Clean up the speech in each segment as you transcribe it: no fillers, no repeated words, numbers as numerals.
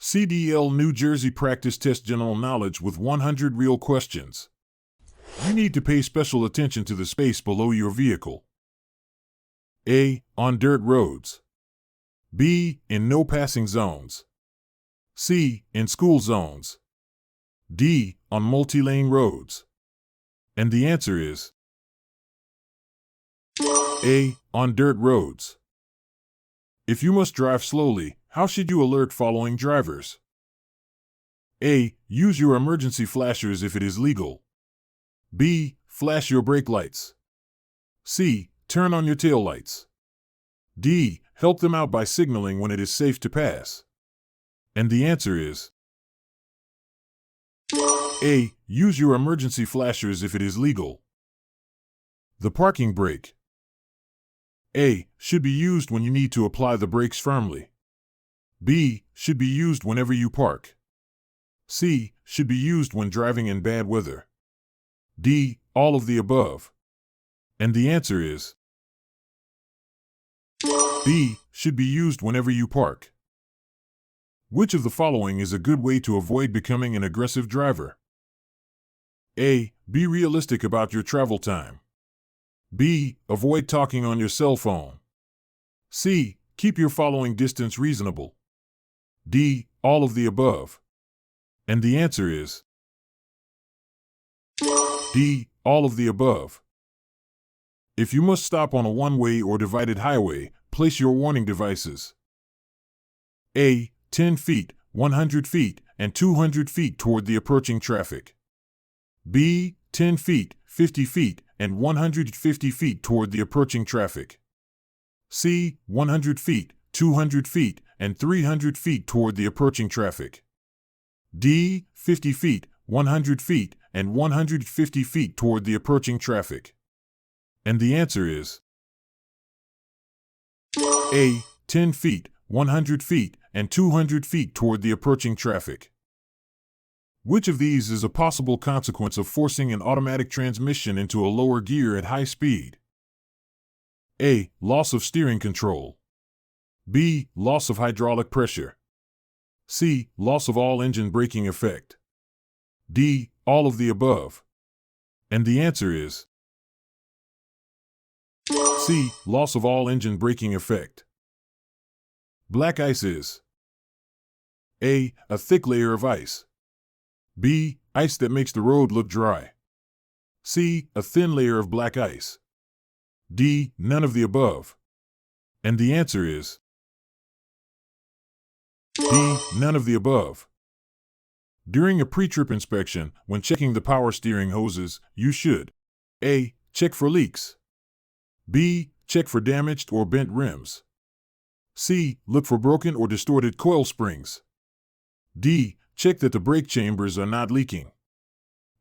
CDL New Jersey Practice Test General Knowledge with 100 real questions. You need to pay special attention to the space below your vehicle. A. On dirt roads. B. In no passing zones. C. In school zones. D. On multi-lane roads. And the answer is A. On dirt roads. If you must drive slowly, how should you alert following drivers? A. Use your emergency flashers if it is legal. B. Flash your brake lights. C. Turn on your tail lights. D. Help them out by signaling when it is safe to pass. And the answer is A. Use your emergency flashers if it is legal. The parking brake. A. Should be used when you need to apply the brakes firmly. B. Should be used whenever you park. C. Should be used when driving in bad weather. D. All of the above. And the answer is B. Should be used whenever you park. Which of the following is a good way to avoid becoming an aggressive driver? A. Be realistic about your travel time. B. Avoid talking on your cell phone. C. Keep your following distance reasonable. D. All of the above. And the answer is D. All of the above. If you must stop on a one-way or divided highway, place your warning devices. A. 10 feet, 100 feet, and 200 feet toward the approaching traffic. B. 10 feet, 50 feet, and 150 feet toward the approaching traffic. C. 100 feet, 200 feet, and 300 feet toward the approaching traffic. D. 50 feet, 100 feet, and 150 feet toward the approaching traffic. And the answer is A. 10 feet, 100 feet, and 200 feet toward the approaching traffic. Which of these is a possible consequence of forcing an automatic transmission into a lower gear at high speed? A. Loss of steering control. B. Loss of hydraulic pressure. C. Loss of all engine braking effect. D. All of the above. And the answer is C. Loss of all engine braking effect. Black ice is A. A thick layer of ice. B. Ice that makes the road look dry. C. A thin layer of black ice. D. None of the above. And the answer is D. None of the above. During a pre-trip inspection, when checking the power steering hoses, you should A. Check for leaks. B. Check for damaged or bent rims. C. Look for broken or distorted coil springs. D. Check that the brake chambers are not leaking.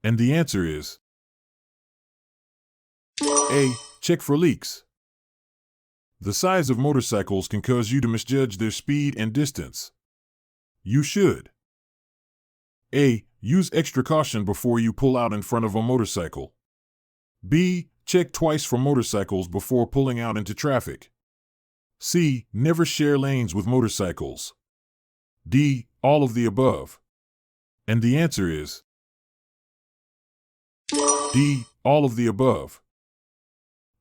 And the answer is A. Check for leaks. The size of motorcycles can cause you to misjudge their speed and distance. You should A. Use extra caution before you pull out in front of a motorcycle. B. Check twice for motorcycles before pulling out into traffic. C. Never share lanes with motorcycles. D. All of the above. And the answer is D. All of the above.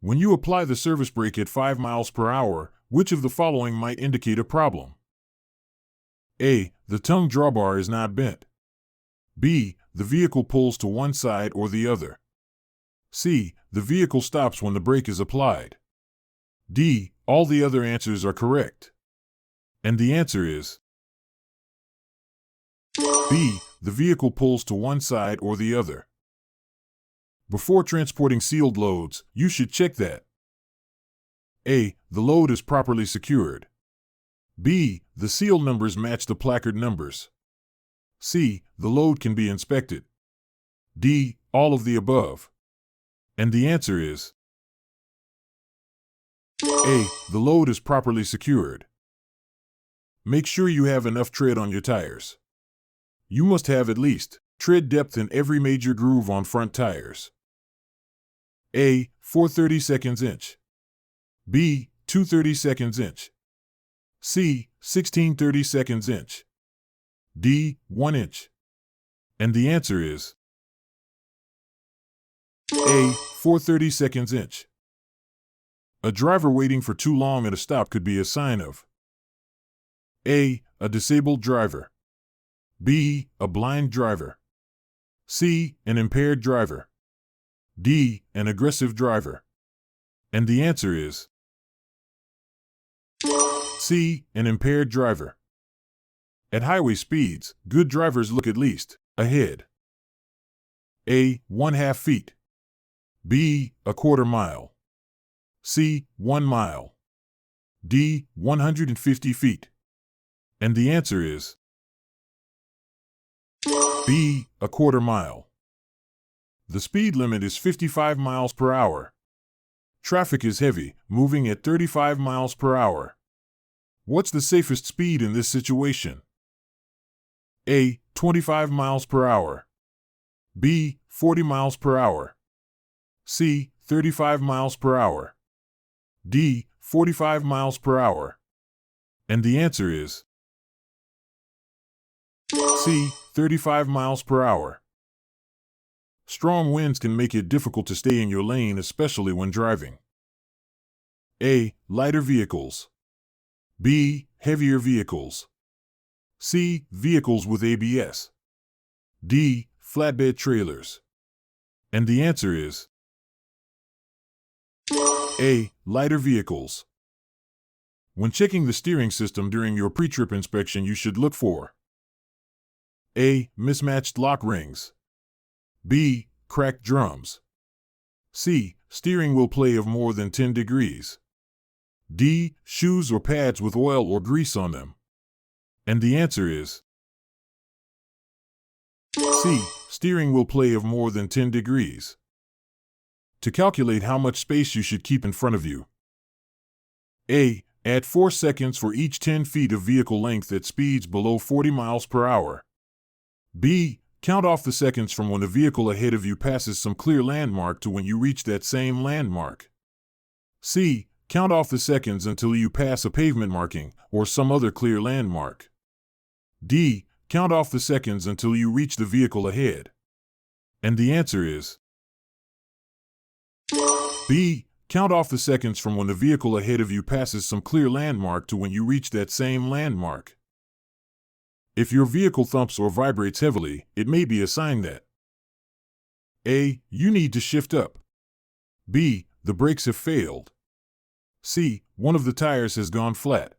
When you apply the service brake at 5 miles per hour, which of the following might indicate a problem? A. The tongue drawbar is not bent. B. The vehicle pulls to one side or the other. C. The vehicle stops when the brake is applied. D. All the other answers are correct. And the answer is B. The vehicle pulls to one side or the other. Before transporting sealed loads, you should check that A. The load is properly secured. B. The seal numbers match the placard numbers. C. The load can be inspected. D. All of the above. And the answer is A. The load is properly secured. Make sure you have enough tread on your tires. You must have at least tread depth in every major groove on front tires. A. 4/32 inch. B. 2/32 inch. C. 16/32 inch. D. 1 inch. And the answer is A. 4/32 inch. A driver waiting for too long at a stop could be a sign of A. A disabled driver. B. A blind driver. C. An impaired driver. D. An aggressive driver. And the answer is C. An impaired driver. At highway speeds, good drivers look at least ahead. A. 1/2 feet. B. A quarter mile. C. 1 mile. D. 150 feet. And the answer is B. A quarter mile. The speed limit is 55 miles per hour. Traffic is heavy, moving at 35 miles per hour. What's the safest speed in this situation? A. 25 miles per hour. B. 40 miles per hour. C. 35 miles per hour. D. 45 miles per hour. And the answer is C. 35 miles per hour. Strong winds can make it difficult to stay in your lane, especially when driving. A. Lighter vehicles. B. Heavier vehicles. C. Vehicles with ABS. D. Flatbed trailers. And the answer is A. Lighter vehicles. When checking the steering system during your pre-trip inspection, you should look for A. Mismatched lock rings. B. Cracked drums. C. Steering wheel play of more than 10 degrees. D. Shoes or pads with oil or grease on them. And the answer is C. Steering wheel play of more than 10 degrees. To calculate how much space you should keep in front of you. A. Add 4 seconds for each 10 feet of vehicle length at speeds below 40 miles per hour. B. Count off the seconds from when the vehicle ahead of you passes some clear landmark to when you reach that same landmark. C. Count off the seconds until you pass a pavement marking or some other clear landmark. D. Count off the seconds until you reach the vehicle ahead. And the answer is B. Count off the seconds from when the vehicle ahead of you passes some clear landmark to when you reach that same landmark. If your vehicle thumps or vibrates heavily, it may be a sign that A. You need to shift up. B. The brakes have failed. C. One of the tires has gone flat.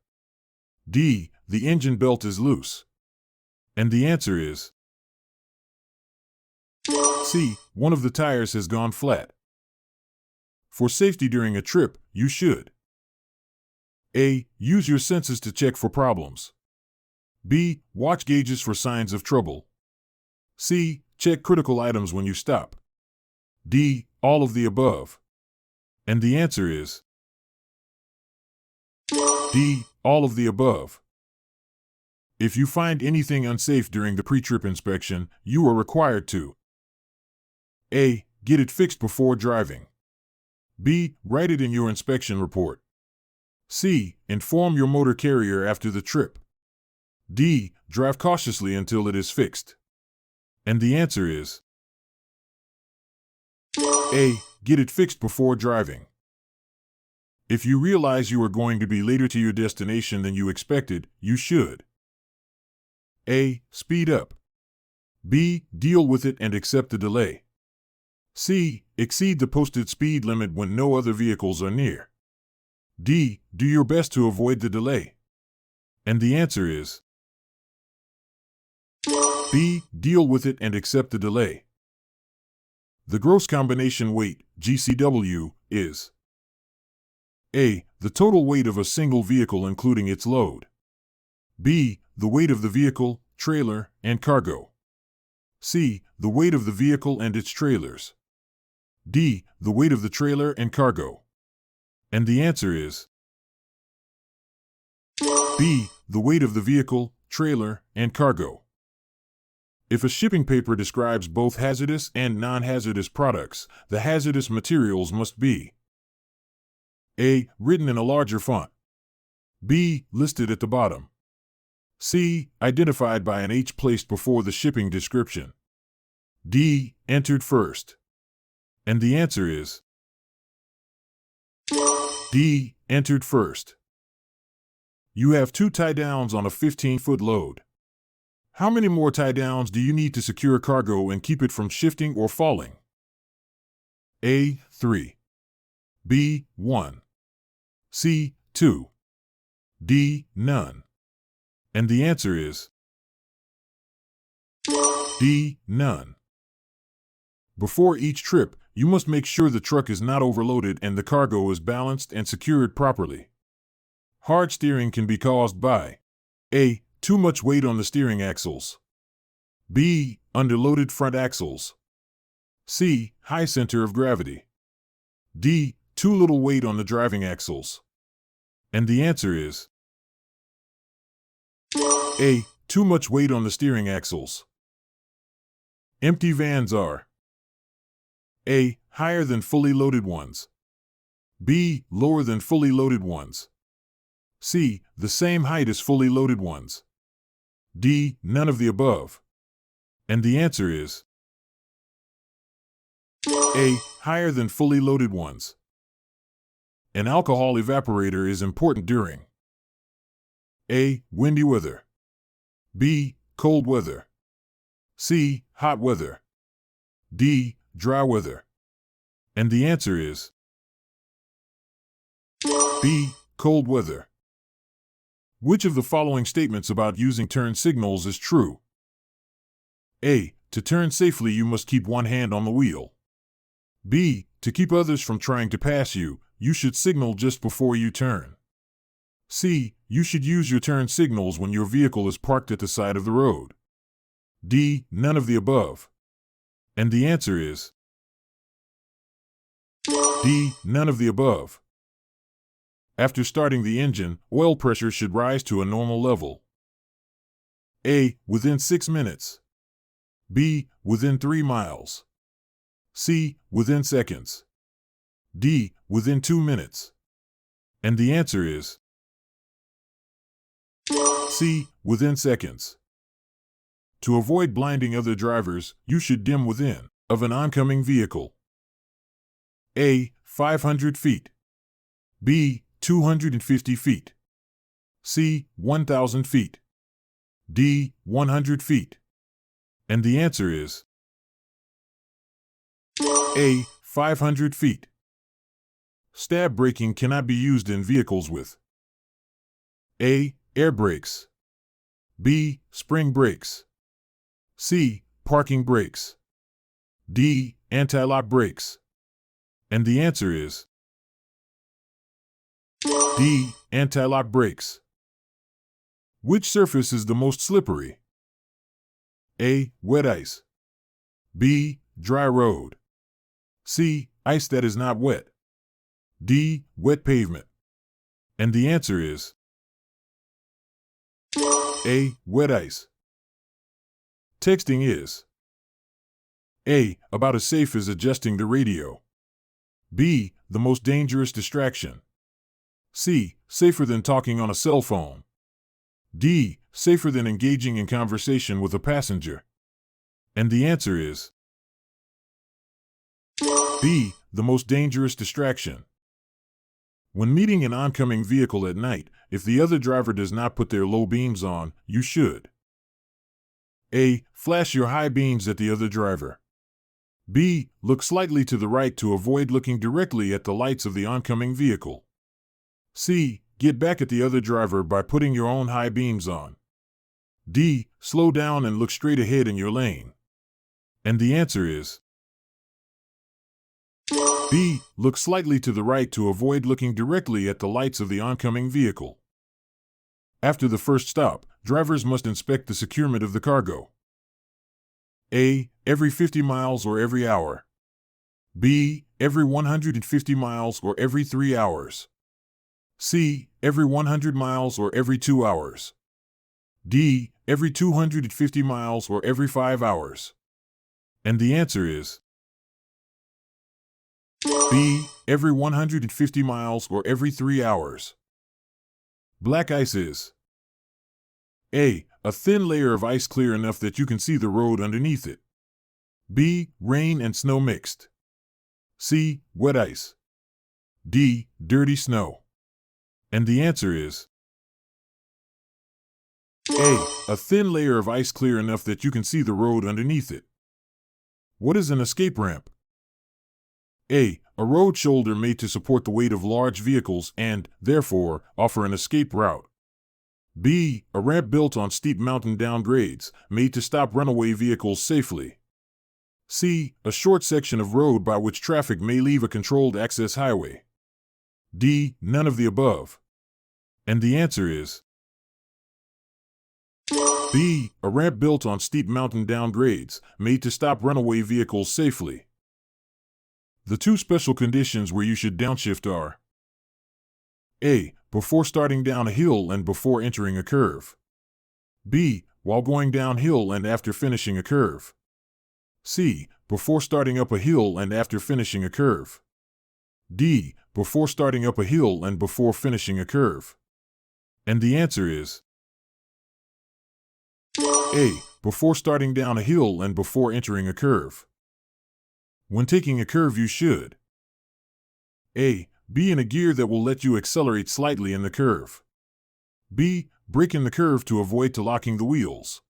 D. The engine belt is loose. And the answer is C. One of the tires has gone flat. For safety during a trip, you should A. Use your senses to check for problems. B. Watch gauges for signs of trouble. C. Check critical items when you stop. D. All of the above. And the answer is D. All of the above. If you find anything unsafe during the pre-trip inspection, you are required to A. Get it fixed before driving. B. Write it in your inspection report. C. Inform your motor carrier after the trip. D. Drive cautiously until it is fixed. And the answer is A. Get it fixed before driving. If you realize you are going to be later to your destination than you expected, you should A. Speed up. B. Deal with it and accept the delay. C. Exceed the posted speed limit when no other vehicles are near. D. Do your best to avoid the delay. And the answer is B. Deal with it and accept the delay. The gross combination weight, GCW, is A. The total weight of a single vehicle including its load. B. The weight of the vehicle, trailer, and cargo. C. The weight of the vehicle and its trailers. D. The weight of the trailer and cargo. And the answer is B. The weight of the vehicle, trailer, and cargo. If a shipping paper describes both hazardous and non-hazardous products, the hazardous materials must be A. Written in a larger font. B. Listed at the bottom. C. Identified by an H placed before the shipping description. D. Entered first. And the answer is D. Entered first. You have 2 tie-downs on a 15-foot load. How many more tie-downs do you need to secure cargo and keep it from shifting or falling? A. 3. B. 1. C. 2. D. None. And the answer is D. None. Before each trip, you must make sure the truck is not overloaded and the cargo is balanced and secured properly. Hard steering can be caused by A. Too much weight on the steering axles. B. Underloaded front axles. C. High center of gravity. D. Too little weight on the driving axles. And the answer is A. Too much weight on the steering axles. Empty vans are A. Higher than fully loaded ones. B. Lower than fully loaded ones. C. The same height as fully loaded ones. D. None of the above. And the answer is A. Higher than fully loaded ones. An alcohol evaporator is important during A. Windy weather. B. Cold weather. C. Hot weather. D. Dry weather. And the answer is B. Cold weather. Which of the following statements about using turn signals is true? A. To turn safely, you must keep one hand on the wheel. B. To keep others from trying to pass you, you should signal just before you turn. C. You should use your turn signals when your vehicle is parked at the side of the road. D. None of the above. And the answer is D. None of the above. After starting the engine, oil pressure should rise to a normal level. A. Within 6 minutes. B. Within 3 miles. C. Within seconds. D. Within 2 minutes. And the answer is C. Within seconds. To avoid blinding other drivers, you should dim within of an oncoming vehicle. A. 500 feet. B. 250 feet. C. 1,000 feet. D. 100 feet. And the answer is A. 500 feet. Stab braking cannot be used in vehicles with A. Air brakes. B. Spring brakes. C. Parking brakes. D. Anti-lock brakes. And the answer is D. Anti-lock brakes. Which surface is the most slippery? A. Wet ice. B. Dry road. C. Ice that is not wet. D. Wet pavement. And the answer is A. Wet ice. Texting is A. About as safe as adjusting the radio. B. The most dangerous distraction. C. Safer than talking on a cell phone. D. Safer than engaging in conversation with a passenger. And the answer is B. The most dangerous distraction. When meeting an oncoming vehicle at night, if the other driver does not put their low beams on, you should A. Flash your high beams at the other driver. B. Look slightly to the right to avoid looking directly at the lights of the oncoming vehicle. C. Get back at the other driver by putting your own high beams on. D. Slow down and look straight ahead in your lane. And the answer is B. Look slightly to the right to avoid looking directly at the lights of the oncoming vehicle. After the first stop, drivers must inspect the securement of the cargo. A. Every 50 miles or every hour. B. Every 150 miles or every 3 hours. C. Every 100 miles or every 2 hours. D. Every 250 miles or every 5 hours. And the answer is B. Every 150 miles or every 3 hours. Black ice is A. A thin layer of ice clear enough that you can see the road underneath it. B. Rain and snow mixed. C. Wet ice. D. Dirty snow. And the answer is A. A thin layer of ice clear enough that you can see the road underneath it. What is an escape ramp? A. A road shoulder made to support the weight of large vehicles and, therefore, offer an escape route. B. A ramp built on steep mountain downgrades, made to stop runaway vehicles safely. C. A short section of road by which traffic may leave a controlled access highway. D. None of the above. And the answer is B. A ramp built on steep mountain downgrades, made to stop runaway vehicles safely. The two special conditions where you should downshift are A. Before starting down a hill and before entering a curve. B. While going downhill and after finishing a curve. C. Before starting up a hill and after finishing a curve. D. Before starting up a hill and before finishing a curve. And the answer is A. Before starting down a hill and before entering a curve. When taking a curve, you should A. Be in a gear that will let you accelerate slightly in the curve. B. Brake in the curve to avoid locking the wheels.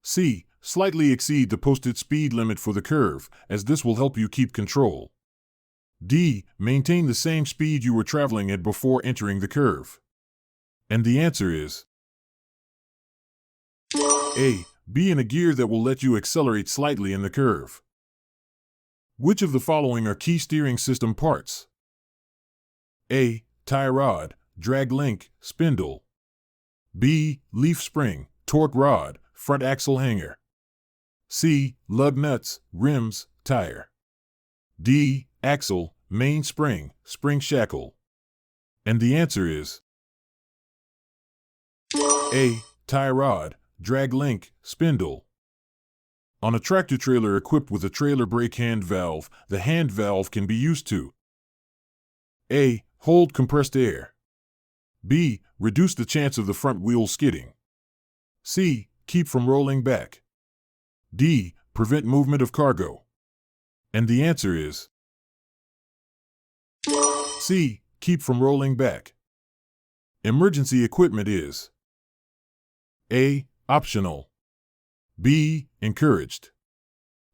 C. Slightly exceed the posted speed limit for the curve, as this will help you keep control. D. Maintain the same speed you were traveling at before entering the curve. And the answer is A. Be in a gear that will let you accelerate slightly in the curve. Which of the following are key steering system parts? A. Tie rod, drag link, spindle. B. Leaf spring, torque rod, front axle hanger. C. Lug nuts, rims, tire. D. Axle, main spring, spring shackle. And the answer is A. Tie rod, drag link, spindle. On a tractor-trailer equipped with a trailer brake hand valve, the hand valve can be used to A. Hold compressed air. B. Reduce the chance of the front wheel skidding. C. Keep from rolling back. D. Prevent movement of cargo. And the answer is C. Keep from rolling back. Emergency equipment is A. Optional. B. Encouraged.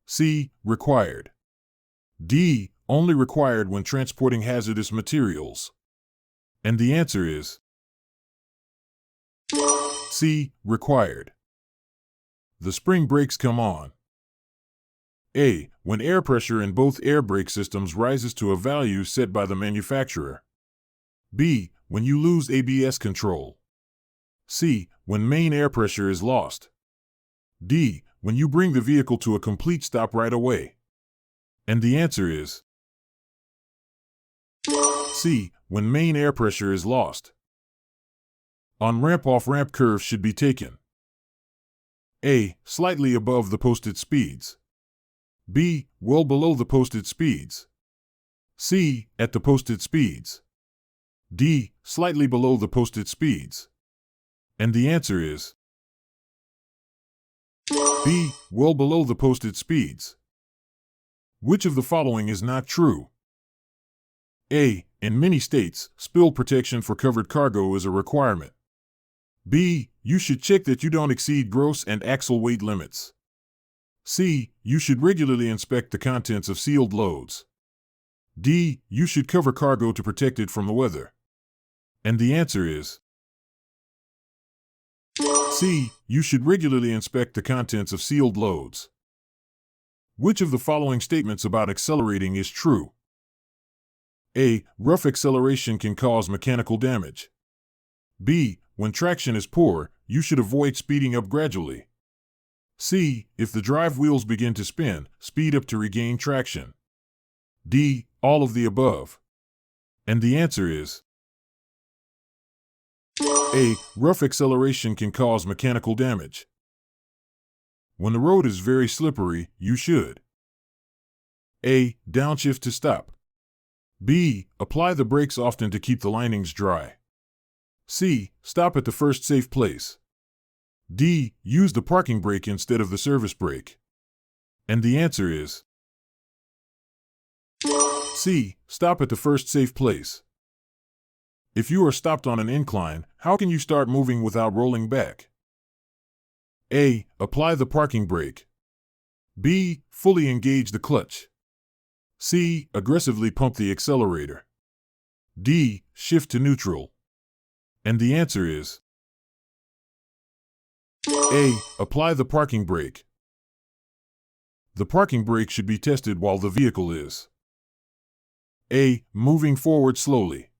C. Required. D. Only required when transporting hazardous materials. And the answer is C. Required. The spring brakes come on A. When air pressure in both air brake systems rises to a value set by the manufacturer. B. When you lose ABS control. C. When main air pressure is lost. D. When you bring the vehicle to a complete stop right away. And the answer is C. When main air pressure is lost. On-ramp off-ramp curves should be taken A. Slightly above the posted speeds. B. Well below the posted speeds. C. At the posted speeds. D. Slightly below the posted speeds. And the answer is B. Well below the posted speeds. Which of the following is not true? A. In many states, spill protection for covered cargo is a requirement. B. You should check that you don't exceed gross and axle weight limits. C. You should regularly inspect the contents of sealed loads. D. You should cover cargo to protect it from the weather. And the answer is C. You should regularly inspect the contents of sealed loads. Which of the following statements about accelerating is true? A. Rough acceleration can cause mechanical damage. B. When traction is poor, you should avoid speeding up gradually. C. If the drive wheels begin to spin, speed up to regain traction. D. All of the above. And the answer is A. Rough acceleration can cause mechanical damage. When the road is very slippery, you should A. Downshift to stop. B. Apply the brakes often to keep the linings dry. C. Stop at the first safe place. D. Use the parking brake instead of the service brake. And the answer is C. Stop at the first safe place. If you are stopped on an incline, how can you start moving without rolling back? A. Apply the parking brake. B. Fully engage the clutch. C. Aggressively pump the accelerator. D. Shift to neutral. And the answer is A. Apply the parking brake. The parking brake should be tested while the vehicle is A. Moving forward slowly.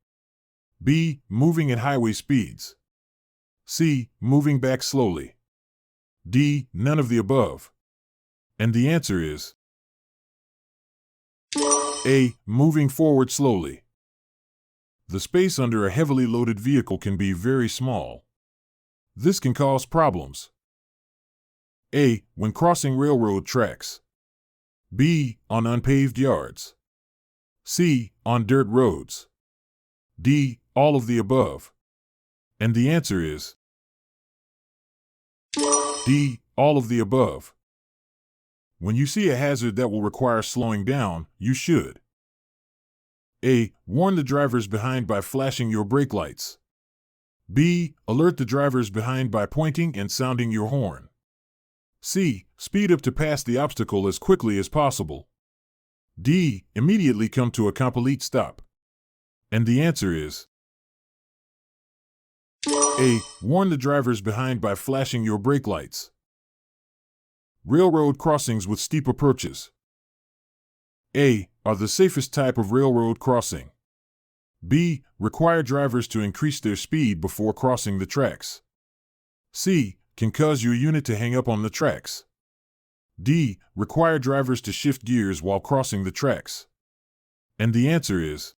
B. Moving at highway speeds. C. Moving back slowly. D. None of the above. And the answer is A. Moving forward slowly. The space under a heavily loaded vehicle can be very small. This can cause problems. A. When crossing railroad tracks. B. On unpaved yards. C. On dirt roads. D. All of the above. And the answer is D. All of the above. When you see a hazard that will require slowing down, you should A. Warn the drivers behind by flashing your brake lights. B. Alert the drivers behind by pointing and sounding your horn. C. Speed up to pass the obstacle as quickly as possible. D. Immediately come to a complete stop. And the answer is A. Warn the drivers behind by flashing your brake lights. Railroad crossings with steep approaches. A. Are the safest type of railroad crossing. B. Require drivers to increase their speed before crossing the tracks. C. Can cause your unit to hang up on the tracks. D. Require drivers to shift gears while crossing the tracks. And the answer is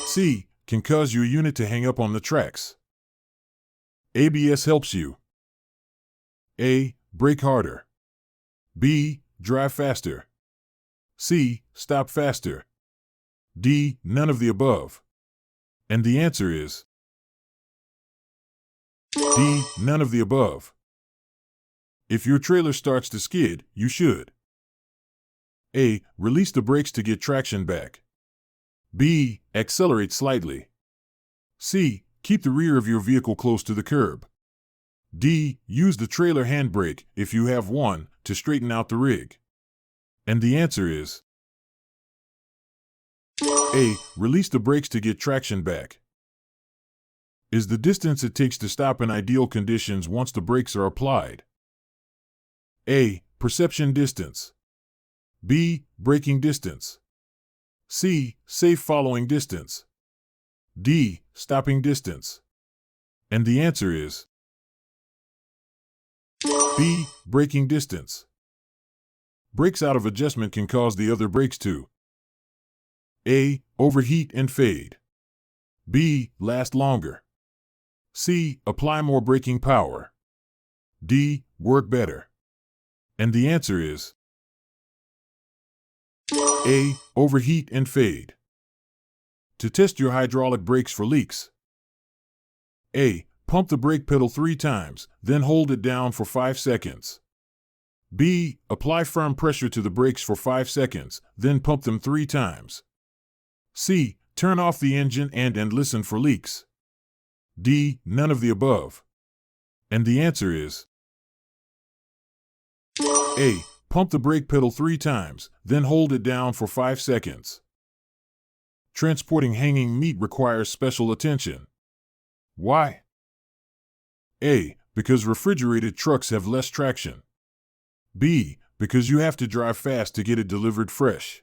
C. Can cause your unit to hang up on the tracks. ABS helps you A. Brake harder. B. Drive faster. C. Stop faster. D. None of the above. And the answer is D. None of the above. If your trailer starts to skid, you should A. Release the brakes to get traction back. B. Accelerate slightly. C. Keep the rear of your vehicle close to the curb. D. Use the trailer handbrake, if you have one, to straighten out the rig. And the answer is A. Release the brakes to get traction back. Is the distance it takes to stop in ideal conditions once the brakes are applied. A. Perception distance. B. Braking distance. C. Safe following distance. D. Stopping distance. And the answer is B. Braking distance. Brakes out of adjustment can cause the other brakes to A. Overheat and fade. B. Last longer. C. Apply more braking power. D. Work better. And the answer is A. Overheat and fade. To test your hydraulic brakes for leaks. A. Pump the brake pedal 3 times, then hold it down for 5 seconds. B. Apply firm pressure to the brakes for 5 seconds, then pump them 3 times. C. Turn off the engine and listen for leaks. D. None of the above. And the answer is A. Pump the brake pedal 3 times, then hold it down for 5 seconds. Transporting hanging meat requires special attention. Why? A. Because refrigerated trucks have less traction. B. Because you have to drive fast to get it delivered fresh.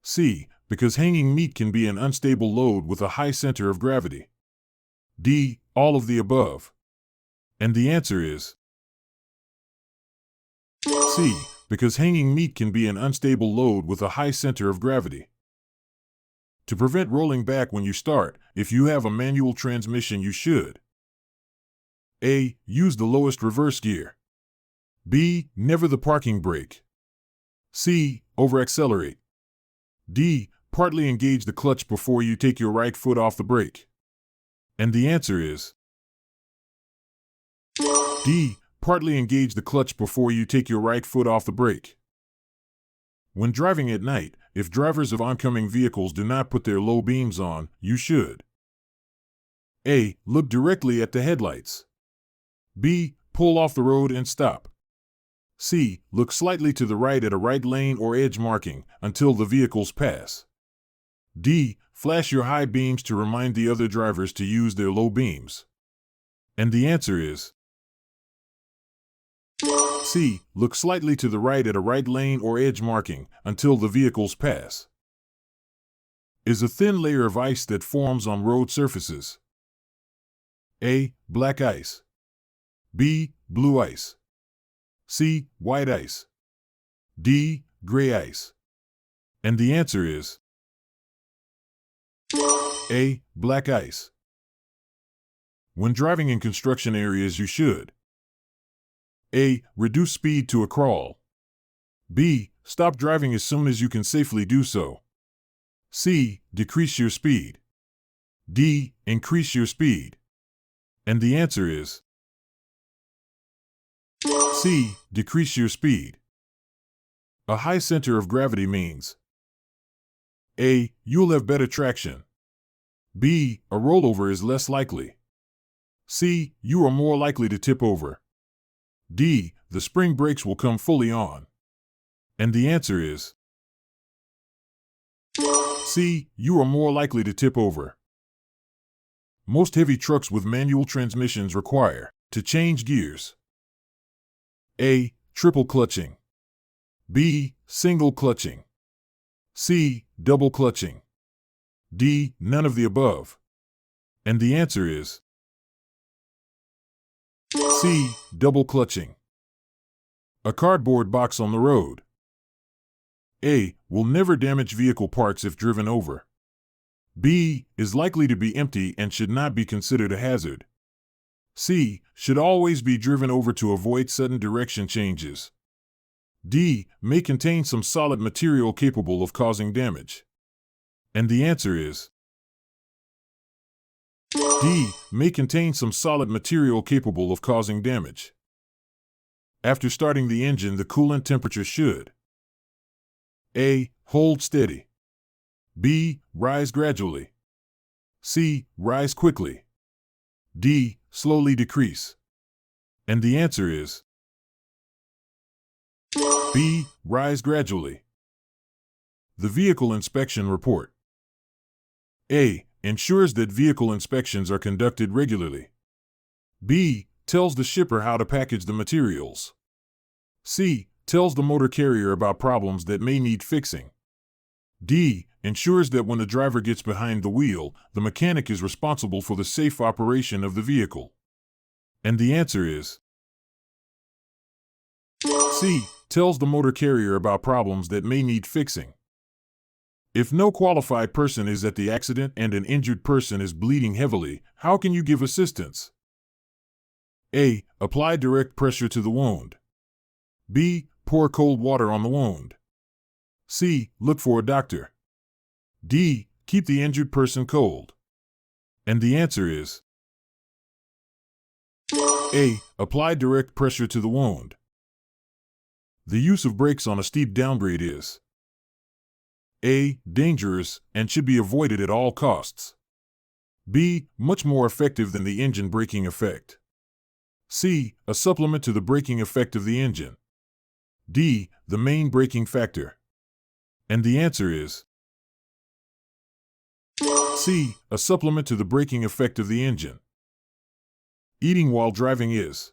C. Because hanging meat can be an unstable load with a high center of gravity. D. All of the above. And the answer is C. Because hanging meat can be an unstable load with a high center of gravity. To prevent rolling back when you start, if you have a manual transmission, you should A. Use the lowest reverse gear. B. Never the parking brake. C. Over-accelerate. D. Partly engage the clutch before you take your right foot off the brake. And the answer is D. Partly engage the clutch before you take your right foot off the brake. When driving at night, if drivers of oncoming vehicles do not put their low beams on, you should: A. Look directly at the headlights. B. Pull off the road and stop. C. Look slightly to the right at a right lane or edge marking until the vehicles pass. D. Flash your high beams to remind the other drivers to use their low beams. And the answer is C. Look slightly to the right at a right lane or edge marking until the vehicles pass. Is a thin layer of ice that forms on road surfaces. A. Black ice. B. Blue ice. C. White ice. D. Gray ice. And the answer is A. Black ice. When driving in construction areas, you should: A. Reduce speed to a crawl. B. Stop driving as soon as you can safely do so. C. Decrease your speed. D. Increase your speed. And the answer is C. Decrease your speed. A high center of gravity means: A. You'll have better traction. B. A rollover is less likely. C. You are more likely to tip over. D. The spring brakes will come fully on. And the answer is C. You are more likely to tip over. Most heavy trucks with manual transmissions require to change gears: A. Triple clutching. B. Single clutching. C. Double clutching. D. None of the above. And the answer is C. Double clutching. A cardboard box on the road: A. Will never damage vehicle parts if driven over. B. Is likely to be empty and should not be considered a hazard. C. Should always be driven over to avoid sudden direction changes. D. May contain some solid material capable of causing damage. And the answer is D. May contain some solid material capable of causing damage. After starting the engine, the coolant temperature should: A. Hold steady. B. Rise gradually. C. Rise quickly. D. Slowly decrease. And the answer is B. Rise gradually. The vehicle inspection report: A. Ensures that vehicle inspections are conducted regularly. B. Tells the shipper how to package the materials. C. Tells the motor carrier about problems that may need fixing. D. Ensures that when the driver gets behind the wheel, the mechanic is responsible for the safe operation of the vehicle. And the answer is C. Tells the motor carrier about problems that may need fixing. If no qualified person is at the accident and an injured person is bleeding heavily, how can you give assistance? A. Apply direct pressure to the wound. B. Pour cold water on the wound. C. Look for a doctor. D. Keep the injured person cold. And the answer is A. Apply direct pressure to the wound. The use of brakes on a steep downgrade is A. Dangerous and should be avoided at all costs. B. Much more effective than the engine braking effect. C. A supplement to the braking effect of the engine. D. The main braking factor. And the answer is C. A supplement to the braking effect of the engine. Eating while driving is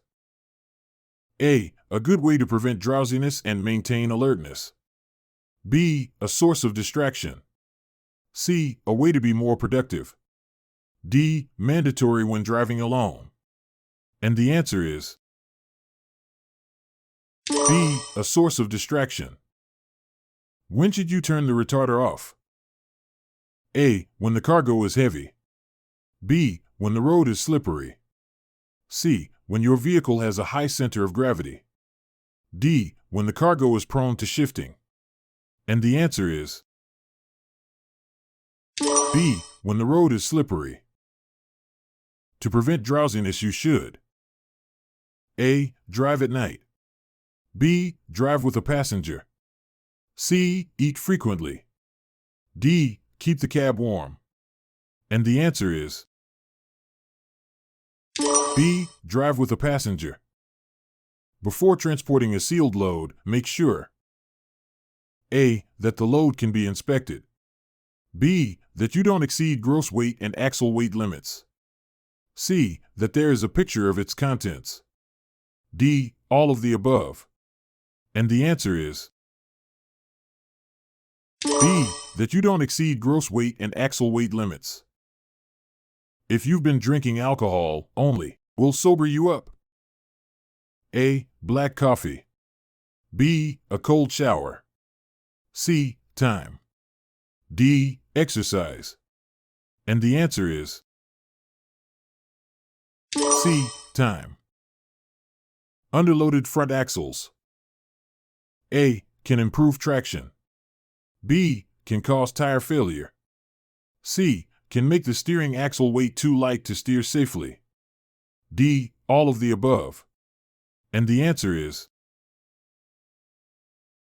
A. A good way to prevent drowsiness and maintain alertness. B. A source of distraction. C. A way to be more productive. D. Mandatory when driving alone. And the answer is B. A source of distraction. When should you turn the retarder off? A. When the cargo is heavy. B. When the road is slippery. C. When your vehicle has a high center of gravity. D. When the cargo is prone to shifting. And the answer is B. When the road is slippery. To prevent drowsiness, you should A. Drive at night. B. Drive with a passenger. C. Eat frequently. D. Keep the cab warm. And the answer is B. Drive with a passenger. Before transporting a sealed load, make sure A. That the load can be inspected. B. That you don't exceed gross weight and axle weight limits. C. That there is a picture of its contents. D. All of the above. And the answer is B. That you don't exceed gross weight and axle weight limits. If you've been drinking alcohol only, will sober you up. A. Black coffee. B. A cold shower. C. Time. D. Exercise. And the answer is C. Time. Underloaded front axles. A. Can improve traction. B. Can cause tire failure. C. Can make the steering axle weight too light to steer safely. D. All of the above. And the answer is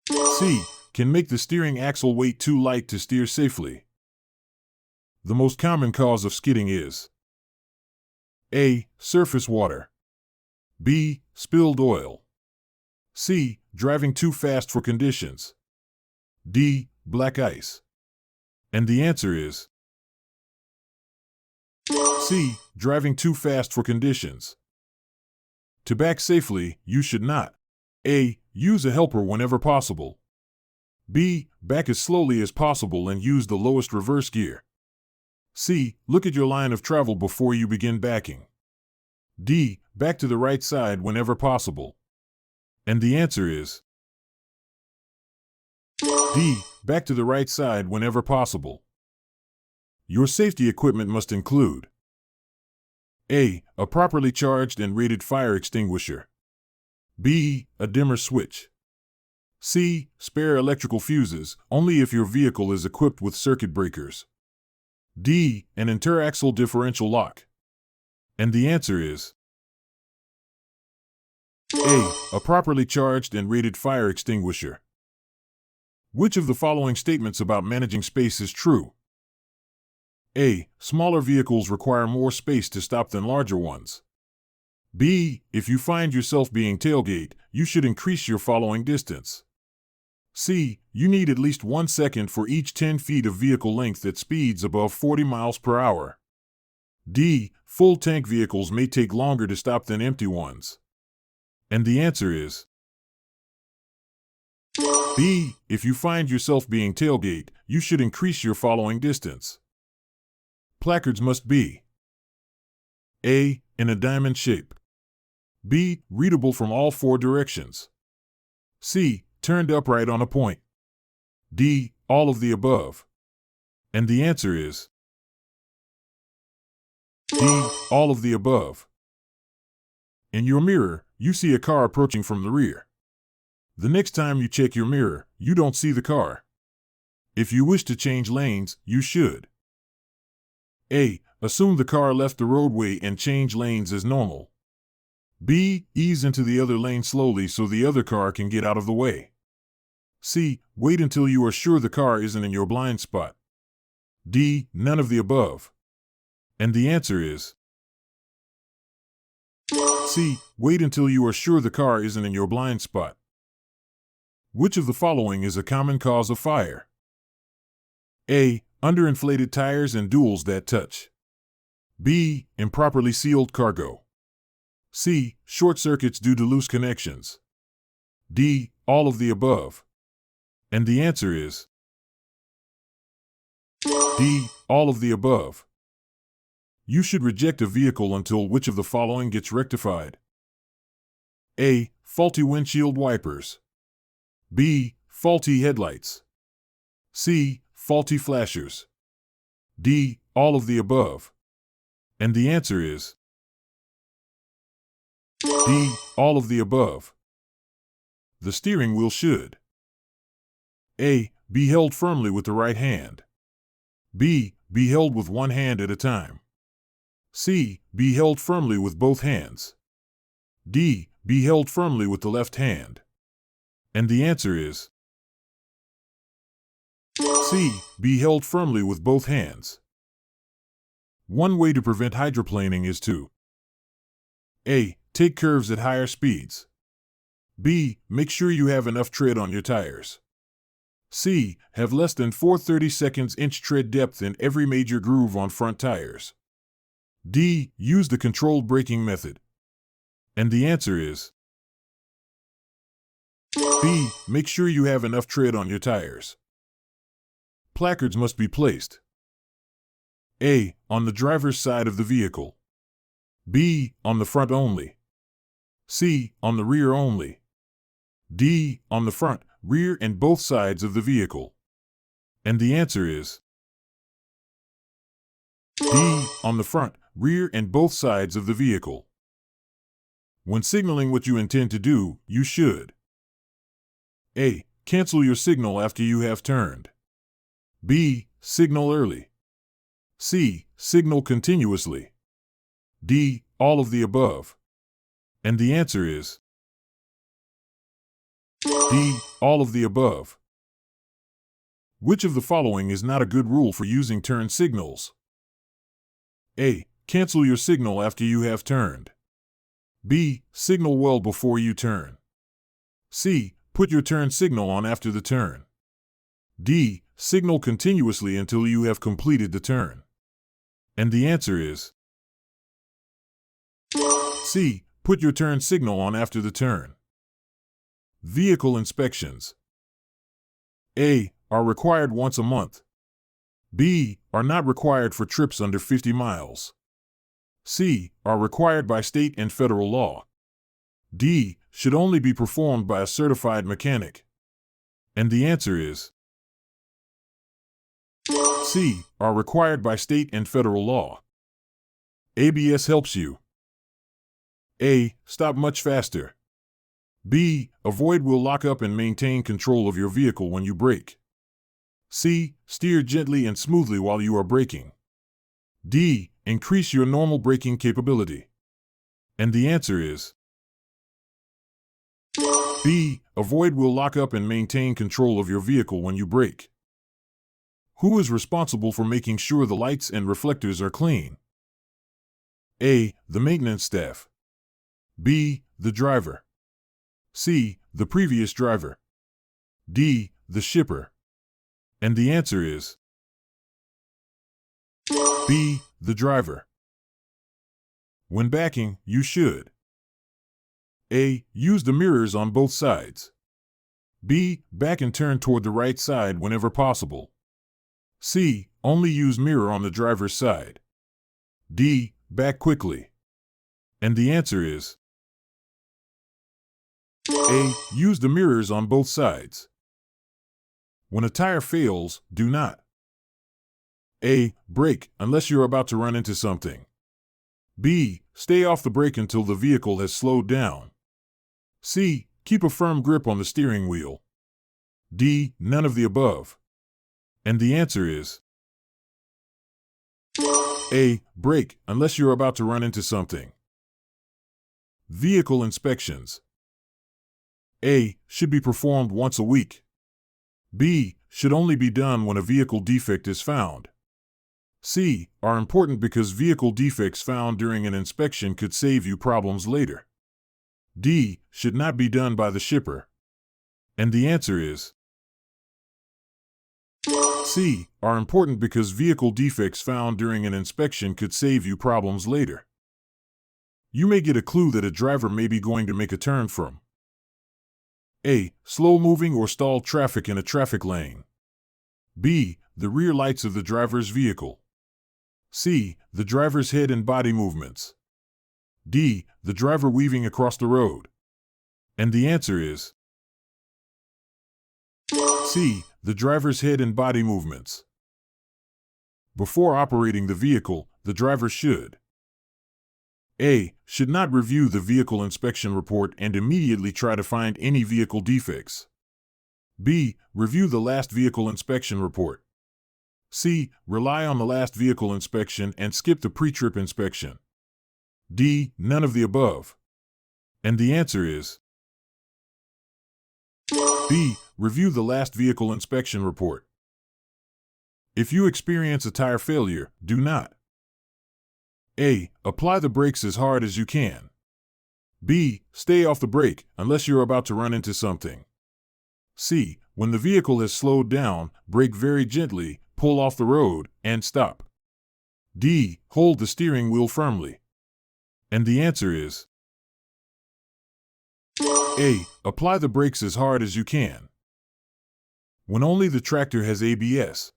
C. Can make the steering axle weight too light to steer safely. The most common cause of skidding is A. Surface water. B. Spilled oil. C. Driving too fast for conditions. D. Black ice. And the answer is C. Driving too fast for conditions. To back safely, you should not A. Use a helper whenever possible. B. Back as slowly as possible and use the lowest reverse gear. C. Look at your line of travel before you begin backing. D. Back to the right side whenever possible. And the answer is D. Back to the right side whenever possible. Your safety equipment must include A. A properly charged and rated fire extinguisher. B. A dimmer switch. C. Spare electrical fuses, only if your vehicle is equipped with circuit breakers. D. An interaxle differential lock. And the answer is A. A properly charged and rated fire extinguisher. Which of the following statements about managing space is true? A. Smaller vehicles require more space to stop than larger ones. B. If you find yourself being tailgate, you should increase your following distance. C. You need at least 1 second for each 10 feet of vehicle length at speeds above 40 miles per hour. D. Full tank vehicles may take longer to stop than empty ones. And the answer is B. If you find yourself being tailgate, you should increase your following distance. Placards must be A. In a diamond shape. B. Readable from all 4 directions. C. Turned upright on a point. D. All of the above. And the answer is D. All of the above. In your mirror, you see a car approaching from the rear. The next time you check your mirror, you don't see the car. If you wish to change lanes, you should A. Assume the car left the roadway and change lanes as normal. B. Ease into the other lane slowly so the other car can get out of the way. C. Wait until you are sure the car isn't in your blind spot. D. None of the above. And the answer is C. Wait until you are sure the car isn't in your blind spot. Which of the following is a common cause of fire? A. Underinflated tires and duals that touch. B. Improperly sealed cargo. C. Short circuits due to loose connections. D. All of the above. And the answer is D. All of the above. You should reject a vehicle until which of the following gets rectified? A. Faulty windshield wipers. B. Faulty headlights. C. Faulty flashers. D. All of the above. And the answer is D. All of the above. The steering wheel should A. Be held firmly with the right hand. B. Be held with one hand at a time. C. Be held firmly with both hands. D. Be held firmly with the left hand. And the answer is C. Be held firmly with both hands. One way to prevent hydroplaning is to A. Take curves at higher speeds. B. Make sure you have enough tread on your tires. C. Have less than 4/32 inch tread depth in every major groove on front tires. D. Use the controlled braking method. And the answer is B. Make sure you have enough tread on your tires. Placards must be placed A. On the driver's side of the vehicle. B. On the front only. C. On the rear only. D. On the front, rear, and both sides of the vehicle. And the answer is D. On the front, rear, and both sides of the vehicle. When signaling what you intend to do, you should A. Cancel your signal after you have turned. B. Signal early. C. Signal continuously. D. All of the above. And the answer is D. All of the above. Which of the following is not a good rule for using turn signals? A. Cancel your signal after you have turned. B. Signal well before you turn. C. Put your turn signal on after the turn. D. Signal continuously until you have completed the turn. And the answer is C. Put your turn signal on after the turn. Vehicle inspections A. Are required once a month. B. Are not required for trips under 50 miles. C. Are required by state and federal law. D. Should only be performed by a certified mechanic. And the answer is C. Are required by state and federal law. ABS helps you A. Stop much faster. B. Avoid will lock up and maintain control of your vehicle when you brake. C. Steer gently and smoothly while you are braking. D. Increase your normal braking capability. And the answer is B. Avoid will lock up and maintain control of your vehicle when you brake. Who is responsible for making sure the lights and reflectors are clean? A. The maintenance staff. B. The driver. C. The previous driver. D. The shipper. And the answer is B. The driver. When backing, you should A. Use the mirrors on both sides. B. Back and turn toward the right side whenever possible. C. Only use mirror on the driver's side. D. Back quickly. And the answer is A. Use the mirrors on both sides. When a tire fails, do not A. Brake unless you're about to run into something. B. Stay off the brake until the vehicle has slowed down. C. Keep a firm grip on the steering wheel. D. None of the above. And the answer is A. Brake unless you're about to run into something. Vehicle inspections A. Should be performed once a week. B. Should only be done when a vehicle defect is found. C. Are important because vehicle defects found during an inspection could save you problems later. D. Should not be done by the shipper. And the answer is C. Are important because vehicle defects found during an inspection could save you problems later. You may get a clue that a driver may be going to make a turn from A. Slow-moving or stalled traffic in a traffic lane. B. The rear lights of the driver's vehicle. C. The driver's head and body movements. D. The driver weaving across the road. And the answer is C. The driver's head and body movements. Before operating the vehicle, the driver should A. Should not review the vehicle inspection report and immediately try to find any vehicle defects. B. Review the last vehicle inspection report. C. Rely on the last vehicle inspection and skip the pre-trip inspection. D. None of the above. And the answer is B. Review the last vehicle inspection report. If you experience a tire failure, do not A. Apply the brakes as hard as you can. B. Stay off the brake unless you're about to run into something. C. When the vehicle has slowed down, brake very gently, pull off the road, and stop. D. Hold the steering wheel firmly. And the answer is A. Apply the brakes as hard as you can. When only the tractor has ABS.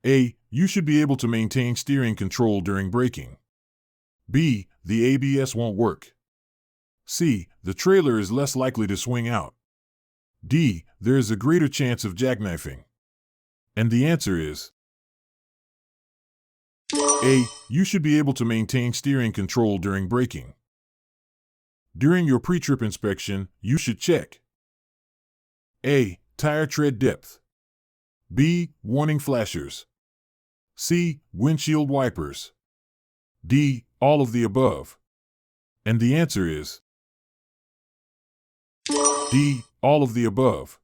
A. You should be able to maintain steering control during braking. B. The ABS won't work. C. The trailer is less likely to swing out. D. There is a greater chance of jackknifing. And the answer is A. You should be able to maintain steering control during braking. During your pre-trip inspection, you should check A. Tire tread depth. B. Warning flashers. C. Windshield wipers. D. All of the above. And the answer is D. All of the above.